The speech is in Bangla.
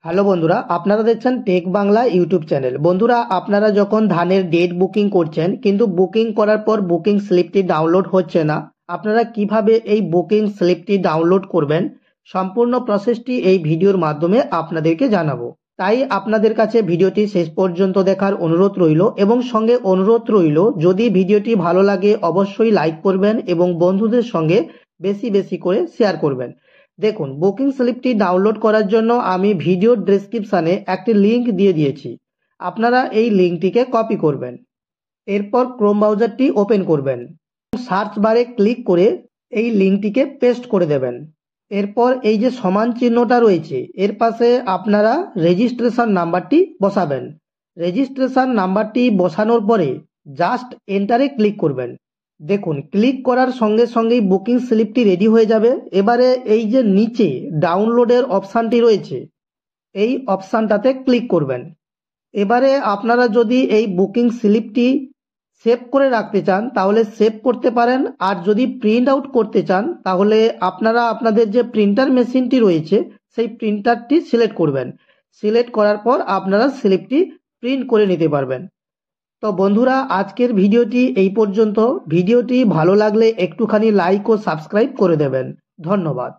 হ্যালো বন্ধুরা, আপনারা দেখছেন টেক বাংলা ইউটিউব চ্যানেল। বন্ধুরা, আপনারা যখন ধানের ডেট বুকিং করছেন কিন্তু বুকিং করার পর বুকিং স্লিপটি ডাউনলোড হচ্ছে না, আপনারা কিভাবে এই বুকিং স্লিপটি ডাউনলোড করবেন সম্পূর্ণ প্রসেসটি এই ভিডিওর মাধ্যমে আপনাদেরকে জানাবো। তাই আপনাদের কাছে ভিডিওটি শেষ পর্যন্ত দেখার অনুরোধ রইল এবং সঙ্গে অনুরোধ রইল, যদি ভিডিওটি ভালো লাগে অবশ্যই লাইক করবেন এবং বন্ধুদের সঙ্গে বেশি বেশি করে শেয়ার করবেন। দেখুন, বুকিং স্লিপটি ডাউনলোড করার জন্য আমি ভিডিওর ডেসক্রিপশানে একটি লিংক দিয়ে দিয়েছি। আপনারা এই লিংকটিকে কপি করবেন, এরপর ক্রোম ব্রাউজারটি ওপেন করবেন, সার্চ বারে ক্লিক করে এই লিংকটিকে পেস্ট করে দেবেন। এরপর এই যে সমান চিহ্নটা রয়েছে এর পাশে আপনারা রেজিস্ট্রেশন নাম্বারটি বসাবেন। রেজিস্ট্রেশন নাম্বারটি বসানোর পরে জাস্ট এন্টারে ক্লিক করবেন। দেখুন, ক্লিক করার সঙ্গে সঙ্গেই বুকিং স্লিপটি রেডি হয়ে যাবে। এবারে এই যে নিচে ডাউনলোডের অপশানটি রয়েছে এই অপশানটাতে ক্লিক করবেন। এবারে আপনারা যদি এই বুকিং স্লিপটি সেভ করে রাখতে চান তাহলে সেভ করতে পারেন, আর যদি প্রিন্ট আউট করতে চান তাহলে আপনারা আপনাদের যে প্রিন্টার মেশিনটি রয়েছে সেই প্রিন্টারটি সিলেক্ট করবেন। সিলেক্ট করার পর আপনারা স্লিপটি প্রিন্ট করে নিতে পারবেন। তো বন্ধুরা, আজকের ভিডিওটি এই পর্যন্ত। ভিডিওটি ভালো লাগলে একটুখানি লাইক ও সাবস্ক্রাইব করে দেবেন। ধন্যবাদ।